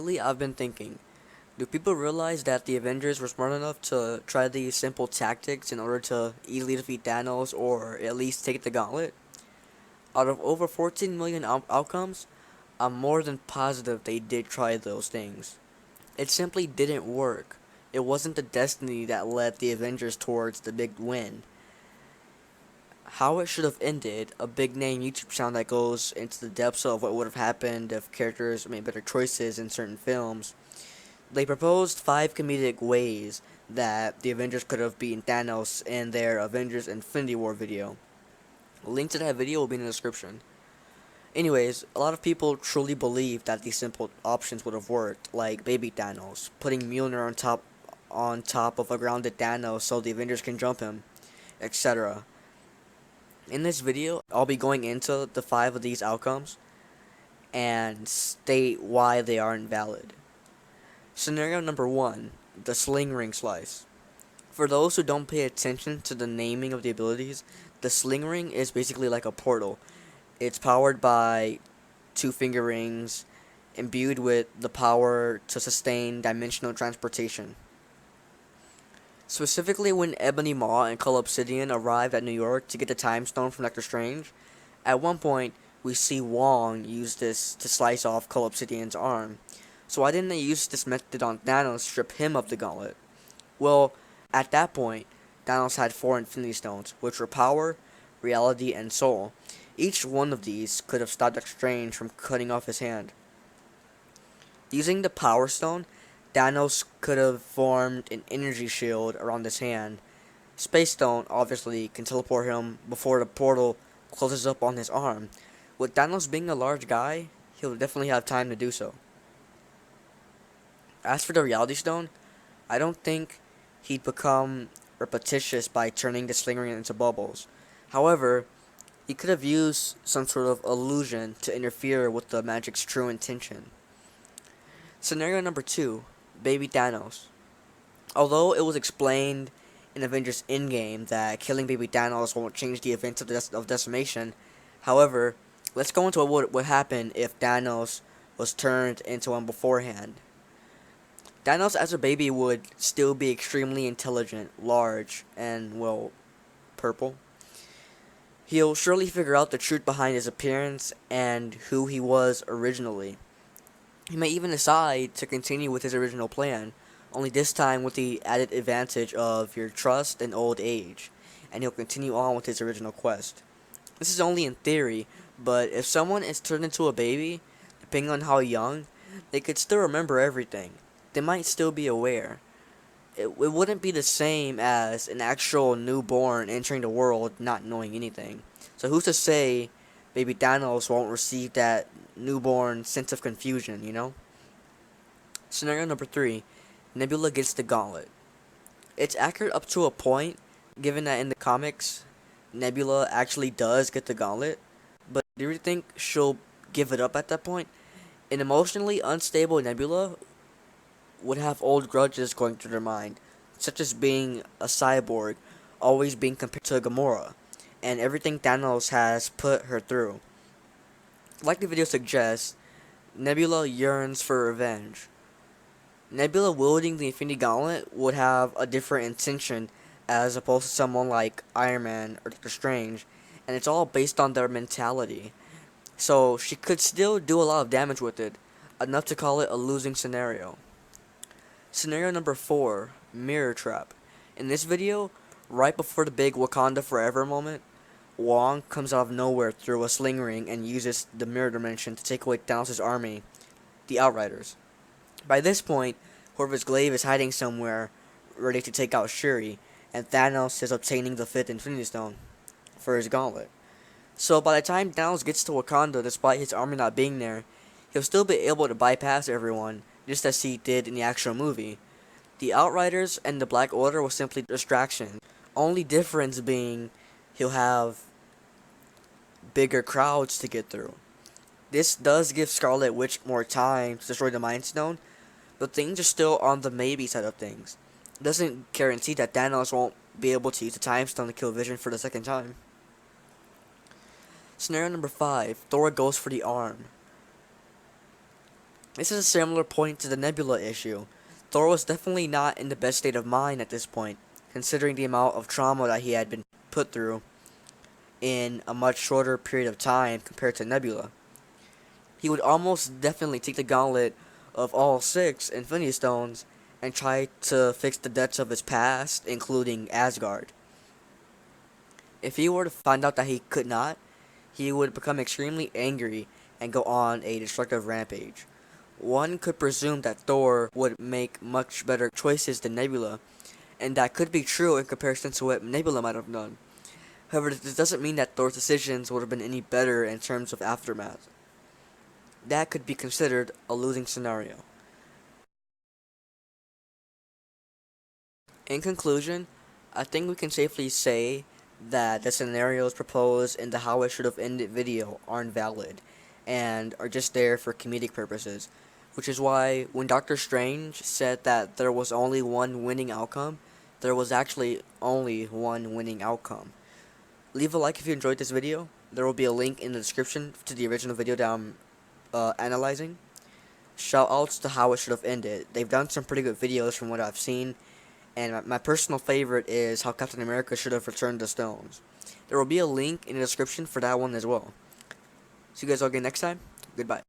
Lately, I've been thinking, do people realize that the Avengers were smart enough to try these simple tactics in order to easily defeat Thanos or at least take the gauntlet? Out of over 14 million outcomes, I'm more than positive they did try those things. It simply didn't work. It wasn't the destiny that led the Avengers towards the big win. How it should have ended, a big name YouTube channel that goes into the depths of what would have happened if characters made better choices in certain films. They proposed 5 comedic ways that the Avengers could have beaten Thanos in their Avengers Infinity War video. A link to that video will be in the description. Anyways, a lot of people truly believe that these simple options would have worked, like baby Thanos, putting Mjolnir on top of a grounded Thanos so the Avengers can jump him, etc. In this video, I'll be going into the 5 of these outcomes and state why they are invalid. Scenario number 1, the sling ring slice. For those who don't pay attention to the naming of the abilities, the sling ring is basically like a portal. It's powered by 2 finger rings, imbued with the power to sustain dimensional transportation. Specifically, when Ebony Maw and Cull Obsidian arrived at New York to get the Time Stone from Doctor Strange, at one point, we see Wong use this to slice off Cull Obsidian's arm. So why didn't they use this method on Thanos to strip him of the gauntlet? Well, at that point, Thanos had 4 Infinity Stones, which were Power, Reality, and Soul. Each one of these could have stopped Doctor Strange from cutting off his hand. Using the Power Stone, Thanos could have formed an energy shield around his hand. Space Stone obviously can teleport him before the portal closes up on his arm. With Thanos being a large guy, he'll definitely have time to do so. As for the Reality Stone, I don't think he'd become repetitious by turning the sling ring into bubbles. However, he could have used some sort of illusion to interfere with the magic's true intention. Scenario number 2, Baby Thanos. Although it was explained in Avengers Endgame that killing Baby Thanos won't change the events of Decimation, however, let's go into what would happen if Thanos was turned into one beforehand. Thanos as a baby would still be extremely intelligent, large, and, well, purple. He'll surely figure out the truth behind his appearance and who he was originally. He may even decide to continue with his original plan, only this time with the added advantage of your trust and old age, and he'll continue on with his original quest. This is only in theory, but if someone is turned into a baby, depending on how young, they could still remember everything. They might still be aware. It wouldn't be the same as an actual newborn entering the world not knowing anything. So who's to say baby Thanos won't receive that newborn sense of confusion, you know? Scenario number 3, Nebula gets the gauntlet. It's accurate up to a point, given that in the comics, Nebula actually does get the gauntlet, but do you think she'll give it up at that point? An emotionally unstable Nebula would have old grudges going through their mind, such as being a cyborg, always being compared to Gamora, and everything Thanos has put her through. Like the video suggests, Nebula yearns for revenge. Nebula wielding the Infinity Gauntlet would have a different intention as opposed to someone like Iron Man or Doctor Strange, and it's all based on their mentality. So she could still do a lot of damage with it, enough to call it a losing scenario. Scenario number 4, Mirror Trap. In this video, right before the big Wakanda Forever moment, Wong comes out of nowhere through a sling ring and uses the mirror dimension to take away Thanos' army, the Outriders. By this point, Horvath's glaive is hiding somewhere, ready to take out Shuri, and Thanos is obtaining the 5th Infinity Stone for his gauntlet. So by the time Thanos gets to Wakanda, despite his army not being there, he'll still be able to bypass everyone, just as he did in the actual movie. The Outriders and the Black Order was simply distraction. Only difference being he'll have bigger crowds to get through. This does give Scarlet Witch more time to destroy the Mind Stone, but things are still on the maybe side of things. It doesn't guarantee that Thanos won't be able to use the Time Stone to kill Vision for the second time. Scenario number 5, Thor goes for the arm. This is a similar point to the Nebula issue. Thor was definitely not in the best state of mind at this point, considering the amount of trauma that he had been put through in a much shorter period of time compared to Nebula. He would almost definitely take the gauntlet of all 6 Infinity Stones and try to fix the debts of his past, including Asgard. If he were to find out that he could not, he would become extremely angry and go on a destructive rampage. One could presume that Thor would make much better choices than Nebula, and that could be true in comparison to what Nebula might have done. However, this doesn't mean that Thor's decisions would have been any better in terms of aftermath. That could be considered a losing scenario. In conclusion, I think we can safely say that the scenarios proposed in the How It Should Have Ended video aren't valid and are just there for comedic purposes, which is why when Doctor Strange said that there was only one winning outcome, there was actually only one winning outcome. Leave a like if you enjoyed this video. There will be a link in the description to the original video that I'm analyzing. Shoutouts to How It Should Have Ended. They've done some pretty good videos from what I've seen, and my personal favorite is How Captain America Should Have Returned the Stones. There will be a link in the description for that one as well. See you guys all again next time. Goodbye.